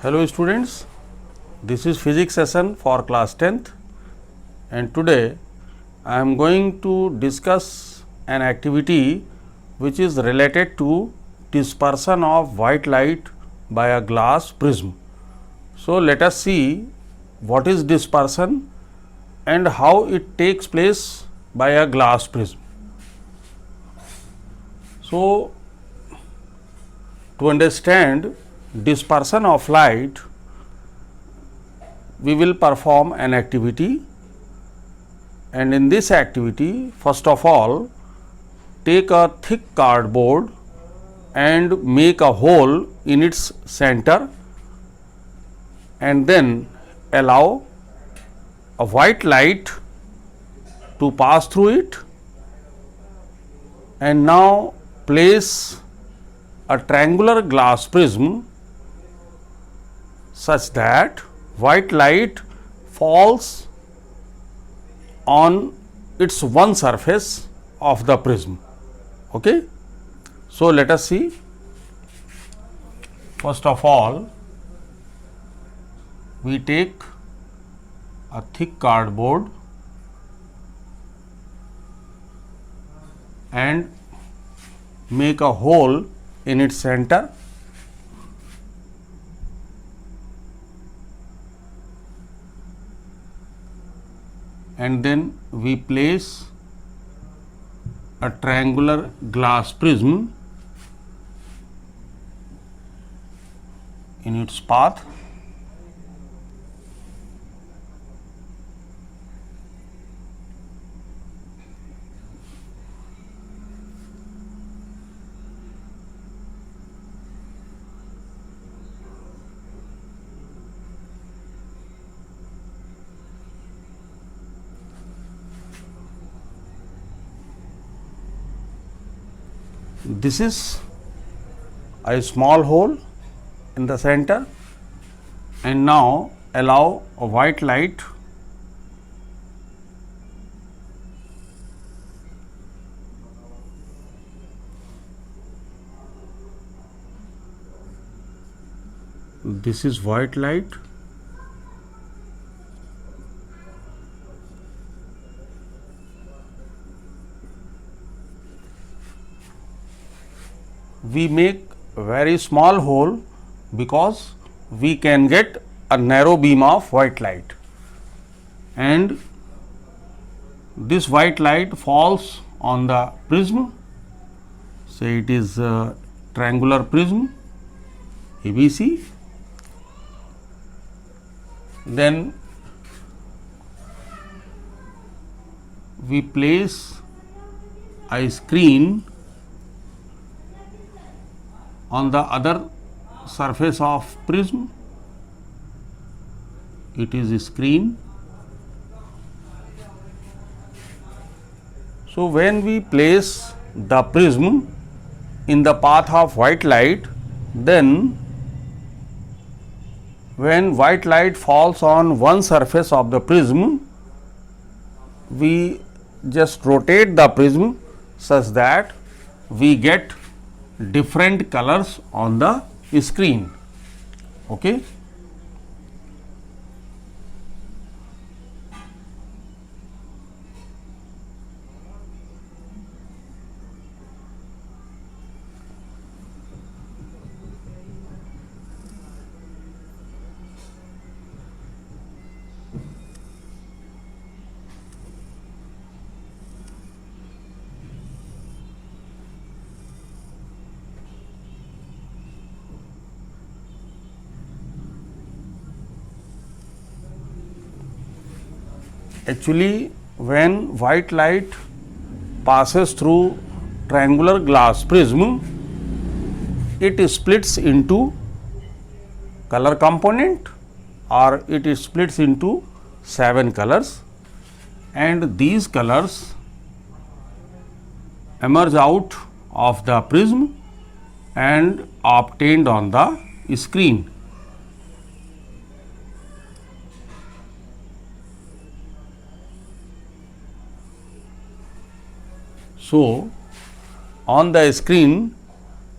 Hello students, this is physics session for class 10th and today I am going to discuss an activity which is related to dispersion of white light by a glass prism. So, let us see what is dispersion and how it takes place by a glass prism. So, to understand dispersion of light, we will perform an activity, and in this activity first of all take a thick cardboard and make a hole in its center and then allow a white light to pass through it, and now place a triangular glass prism such that white light falls on its one surface of the prism. Okay? So, let us see. First of all, we take a thick cardboard and make a hole in its center, and then we place a triangular glass prism in its path. This is a small hole in the center, and now allow a white light this is white light. We make a very small hole because we can get a narrow beam of white light, and this white light falls on the prism. Say it is a triangular prism ABC. Then we place a screen on the other surface of prism. It is a screen. So, when we place the prism in the path of white light, then when white light falls on one surface of the prism, we just rotate the prism such that we get different colors on the screen. Okay? Actually, when white light passes through triangular glass prism, it splits into color component, or it splits into 7 colors, and these colors emerge out of the prism and obtained on the screen. So, on the screen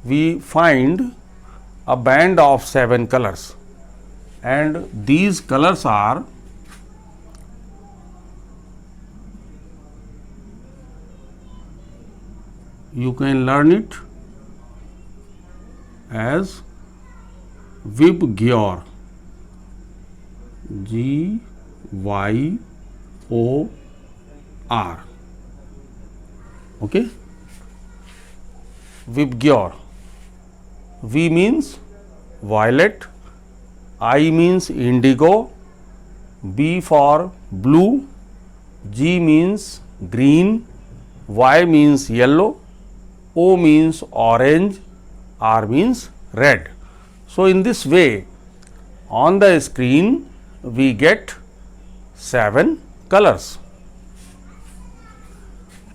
we find a band of 7 colors. and these colors are you can learn it as VibGyor, GYOR. Okay, VibGyor. V means violet, I means indigo, B for blue, G means green, Y means yellow, O means orange, R means red. So, in this way on the screen we get 7 colors,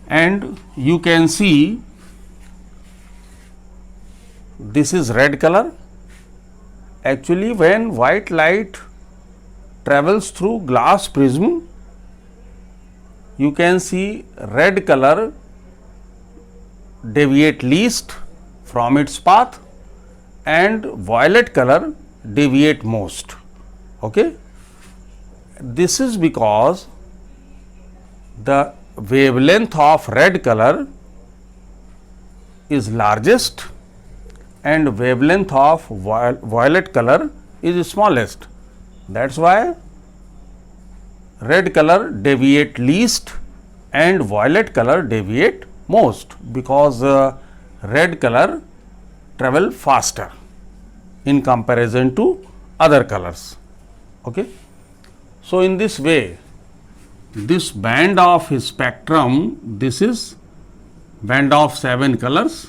and you can see this is red color. Actually, when white light travels through glass prism, you can see red color deviate least from its path and violet color deviate most. Okay? This is because the wavelength of red color is largest and wavelength of violet color is smallest. That is why red color deviate least and violet color deviate most, because red color travel faster in comparison to other colors. Okay. So, in this way this band of spectrum, this is band of 7 colors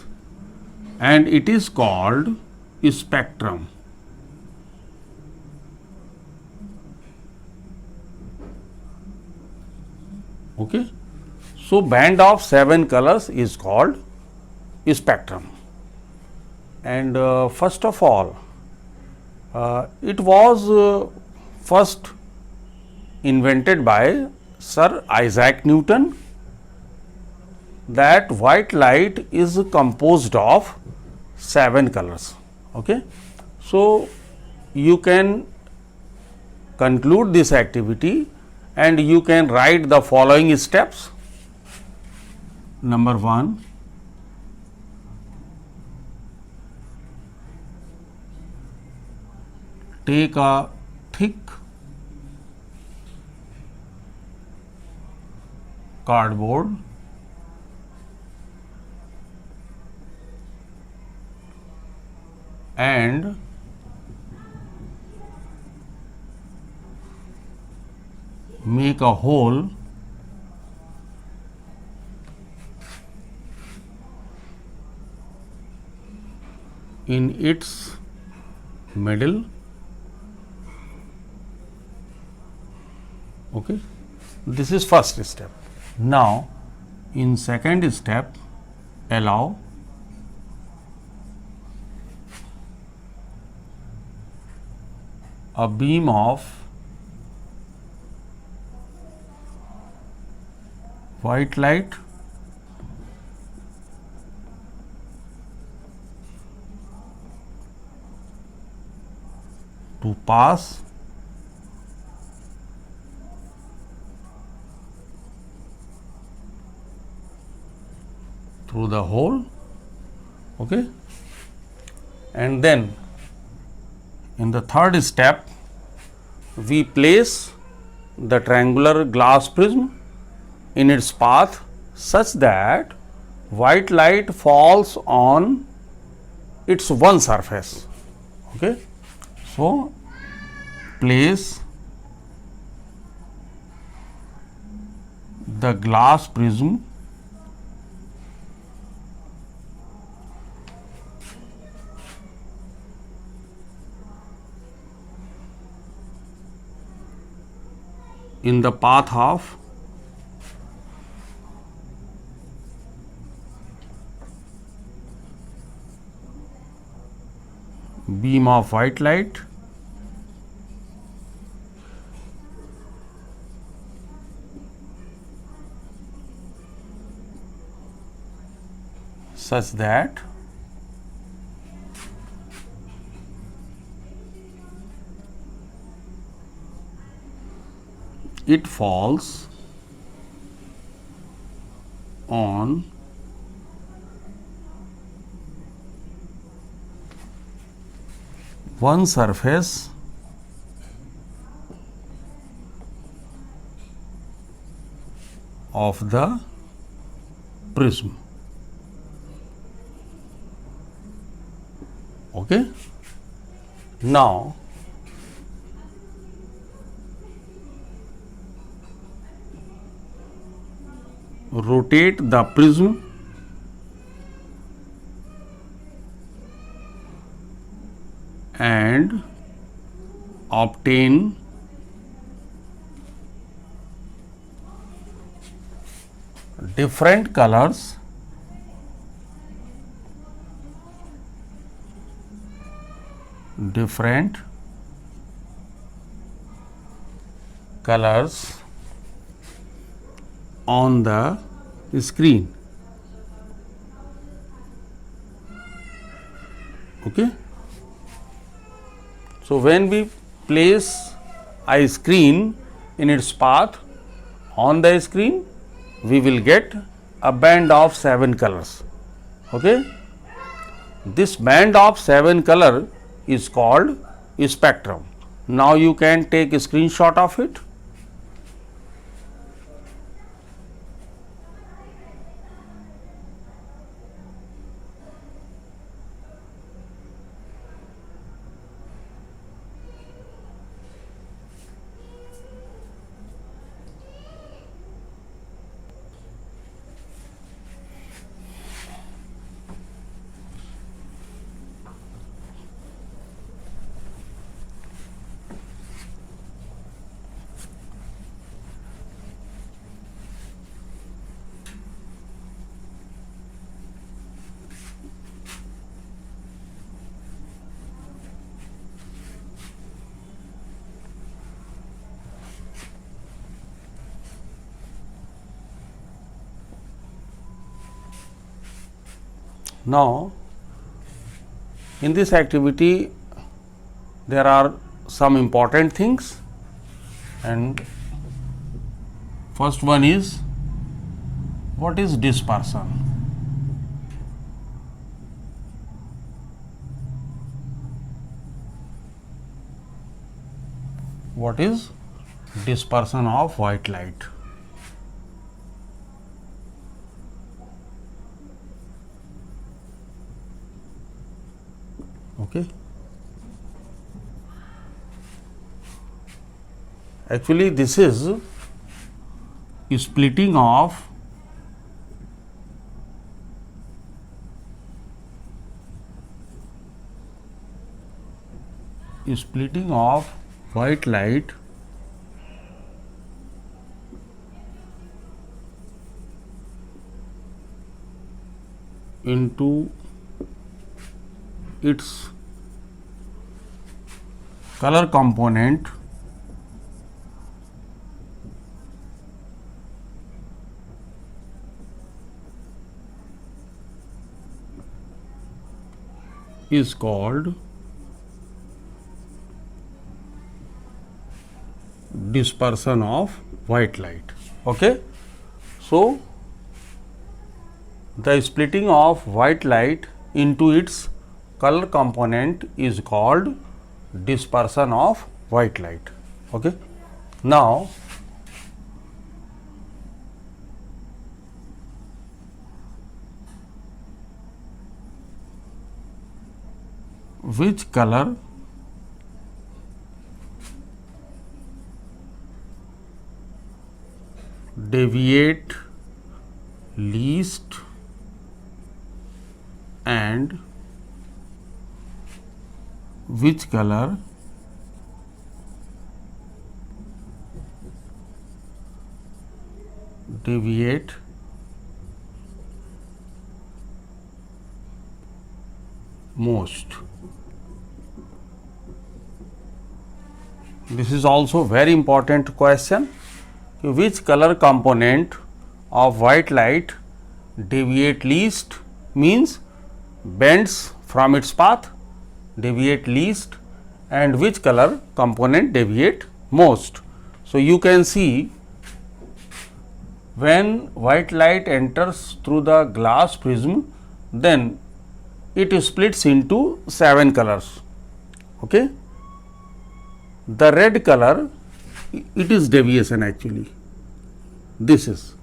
and it is called spectrum. Okay. So, band of 7 colors is called spectrum. And first of all, it was first invented by Sir Isaac Newton, that white light is composed of 7 colors. Okay. So, you can conclude this activity and you can write the following steps. Number 1, take a thick cardboard and make a hole in its middle. Okay. This is first step. Now, in second step, allow a beam of white light to pass through the hole. Okay. And then in the third step, we place the triangular glass prism in its path such that white light falls on its one surface. Okay. So, place the glass prism in the path of beam of white light such that it falls on one surface of the prism. Okay. Now, rotate the prism and obtain different colors on the screen. Okay. So, when we place a screen in its path on the screen, we will get a band of 7 colors. Okay. This band of 7 color is called spectrum. Now, you can take a screenshot of it. Now, in this activity there are some important things, and first one is, what is dispersion? What is dispersion of white light? Okay. Actually, this is splitting of white light into its color component is called dispersion of white light. Okay. So, the splitting of white light into its color component is called dispersion of white light. Okay. Now, which color deviate least and which color deviate most? This is also very important question. Which color component of white light deviate least means bends from its path, deviate least, and which color component deviate most. So, you can see when white light enters through the glass prism, then it splits into 7 colors. Okay. The red color, it is deviation actually, this is.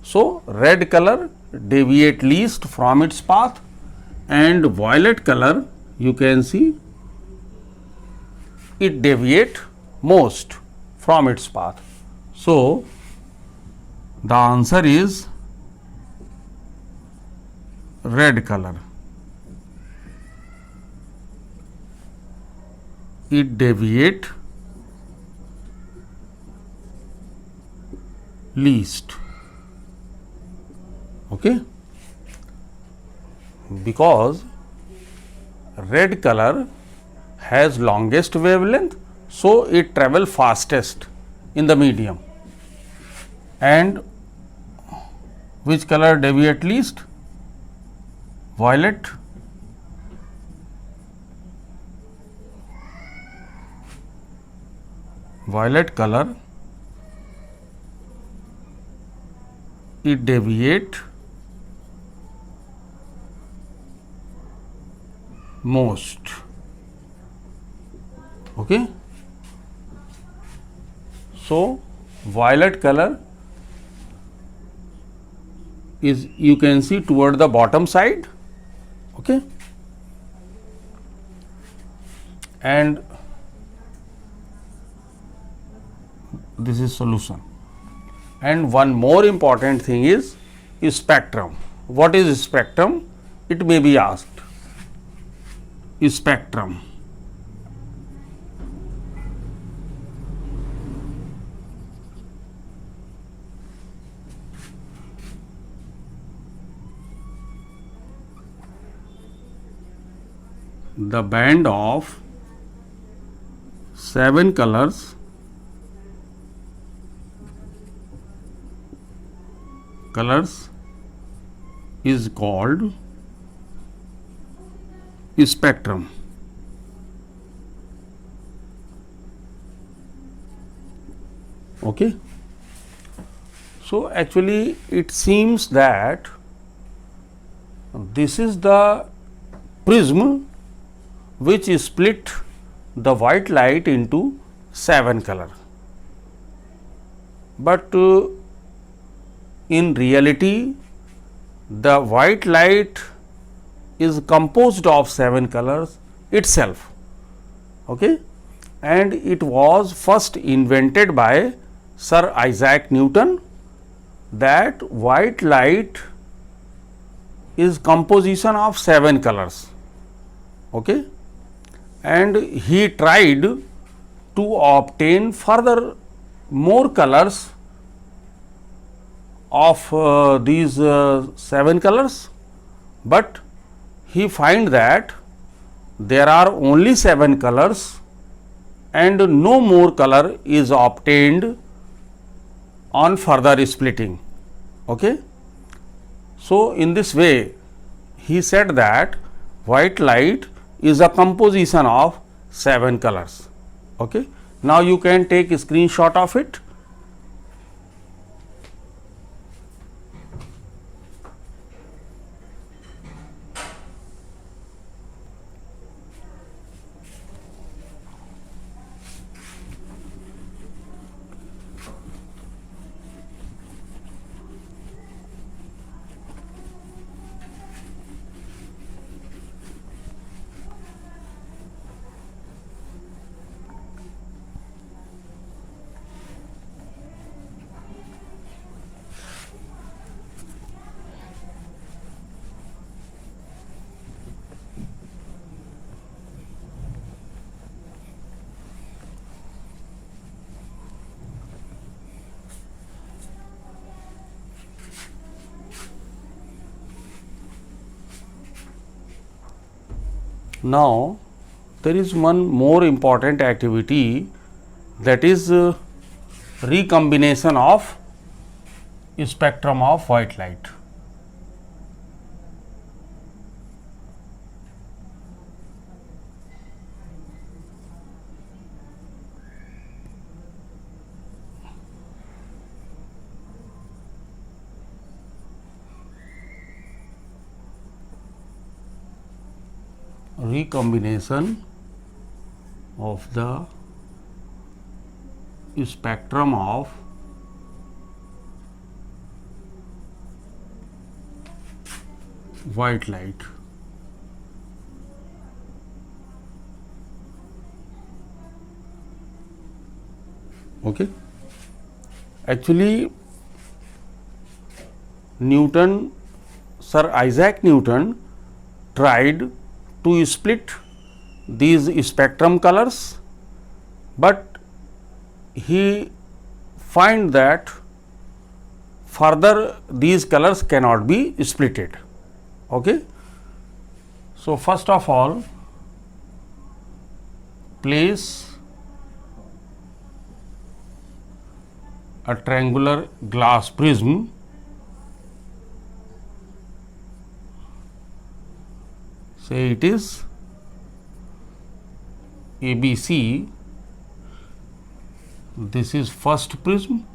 So, red color deviate least from its path, and violet color you can see it deviate most from its path. So, the answer is red color. It deviate least. Okay. Because red color has longest wavelength, so it travel fastest in the medium. And which color deviate least? Violet. Violet color, it deviate most. Okay. So, violet color is, you can see, toward the bottom side. Okay. And this is solution. And one more important thing is spectrum. What is spectrum? It may be asked. Spectrum. The band of 7 colors is called spectrum. Okay. So, actually it seems that this is the prism which split the white light into 7 color. But in reality, the white light is composed of 7 colors itself. Okay. And it was first invented by Sir Isaac Newton, that white light is composition of 7 colors. Okay. And he tried to obtain further more colors of these 7 colors, but he find that there are only 7 colors and no more color is obtained on further splitting. Okay. So, in this way he said that white light is a composition of 7 colors. Okay. Now, you can take a screenshot of it. Now, there is one more important activity, that is recombination of spectrum of white light. recombination of the spectrum of white light. Okay. Actually, Sir Isaac Newton tried to split these spectrum colors, but he find that further these colors cannot be splitted. Okay. So, first of all, place a triangular glass prism say it is ABC, this is first prism,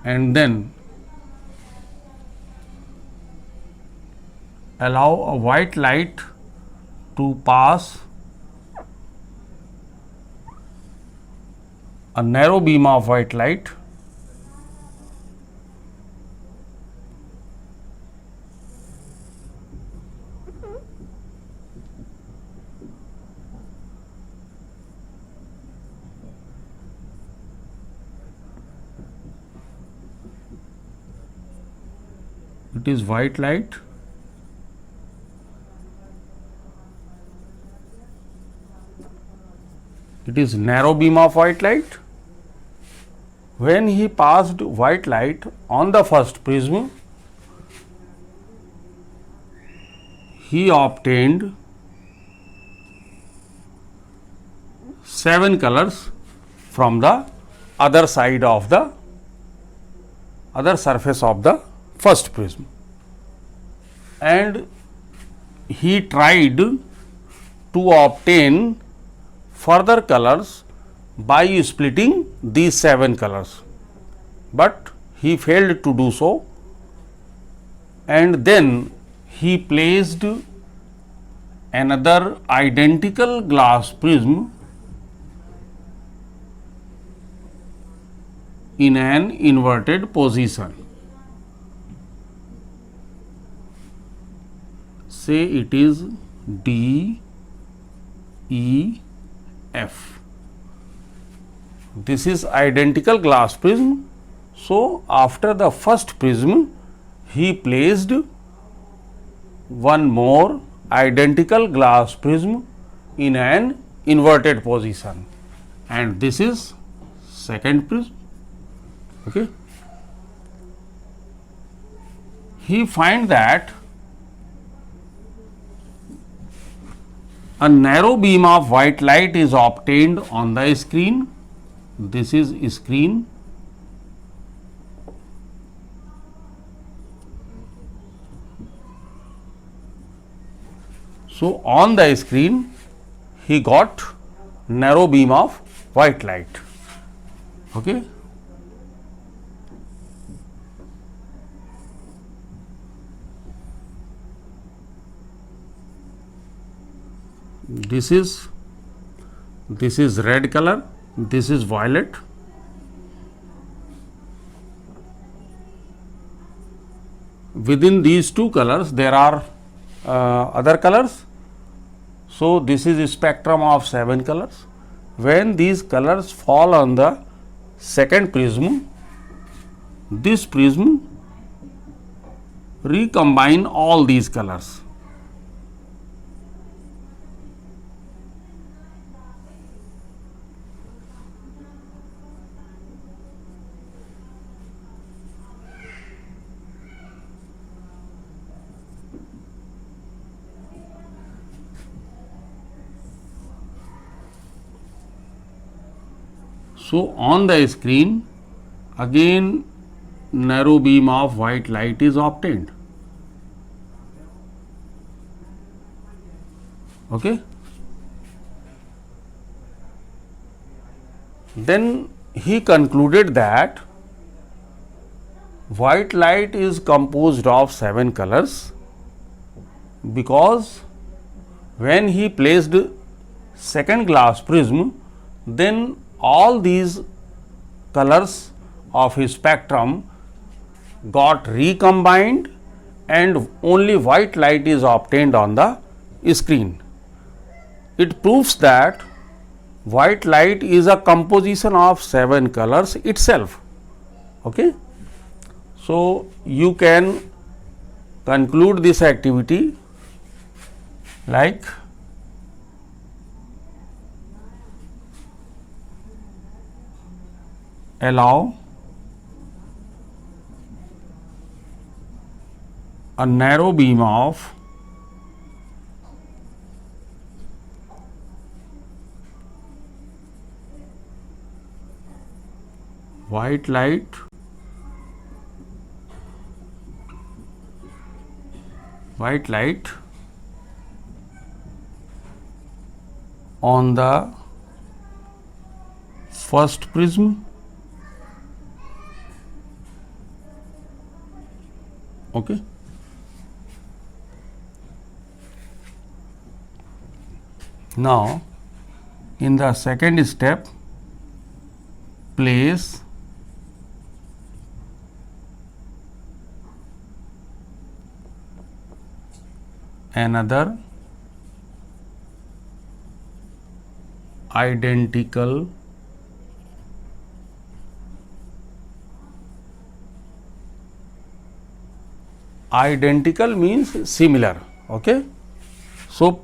and then allow a white light to pass a narrow beam of white light it is white light it is narrow beam of white light. When he passed white light on the first prism, he obtained 7 colors from the other side of the other surface of the first prism, and he tried to obtain further colors by splitting these 7 colors, but he failed to do so, and then he placed another identical glass prism in an inverted position. Say it is D, E, F. This is identical glass prism. So, after the first prism, he placed one more identical glass prism in an inverted position, and this is second prism. Okay. He find that a narrow beam of white light is obtained on the screen. This is screen. So, on the screen he got narrow beam of white light. Okay. This is red color, this is violet. Within these two colors there are other colors. So, this is a spectrum of 7 colors. When these colors fall on the second prism, this prism recombine all these colors. So, on the screen again narrow beam of white light is obtained. Okay. Then he concluded that white light is composed of 7 colors because When he placed second glass prism, then all these colors of his spectrum got recombined and only white light is obtained on the screen. It proves that white light is a composition of 7 colors itself. Okay? So, you can conclude this activity like allow a narrow beam of white light on the first prism. Okay. Now, in the second step, place another identical means similar. Okay. So,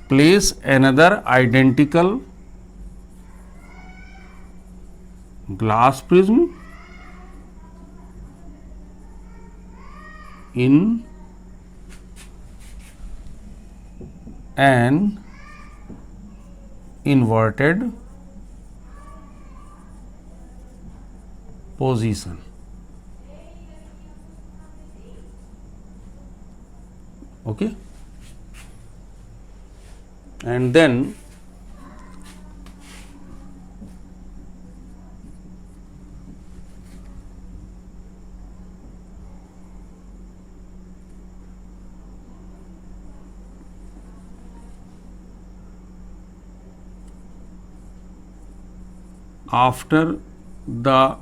place another identical glass prism in an inverted position. Okay. And then after the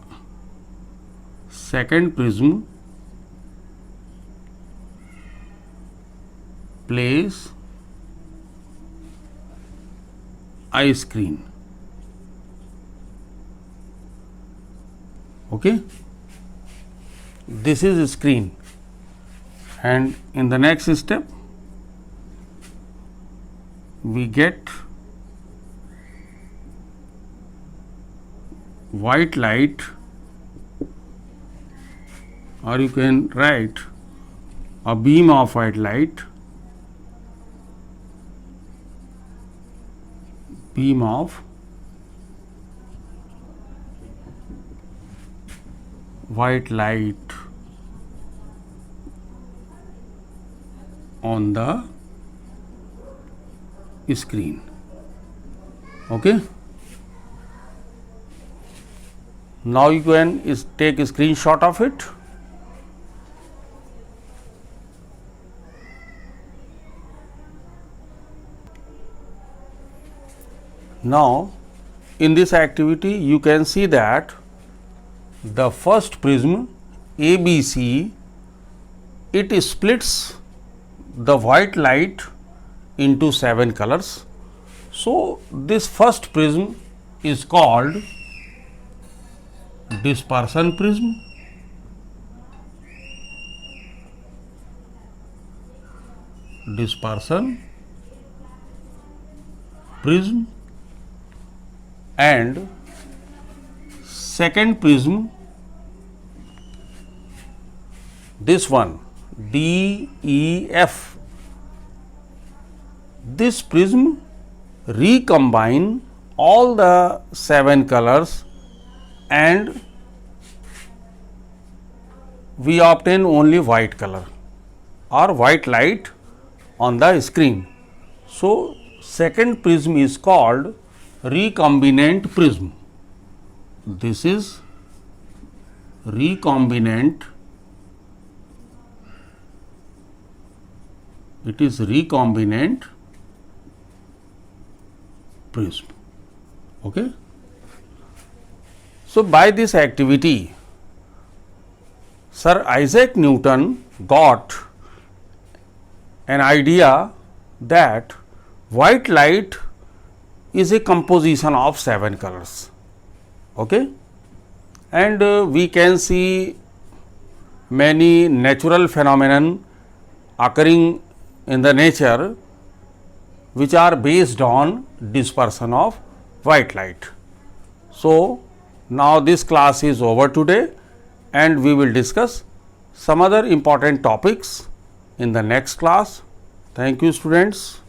second prism, place eye screen. Okay. This is a screen, and in the next step we get white light, or you can write a beam of white light, on the screen. Okay. Now you can take a screenshot of it. Now, in this activity you can see that the first prism ABC, it splits the white light into 7 colors. So, this first prism is called dispersion prism, and second prism, this one DEF, this prism recombine all the 7 colors and we obtain only white color or white light on the screen. So, second prism is called recombinant prism. This is recombinant, it is recombinant prism. Okay. So, by this activity, Sir Isaac Newton got an idea that white light is a composition of 7 colors. Okay. And we can see many natural phenomenon occurring in the nature which are based on dispersion of white light. So, now this class is over today and we will discuss some other important topics in the next class. Thank you, students.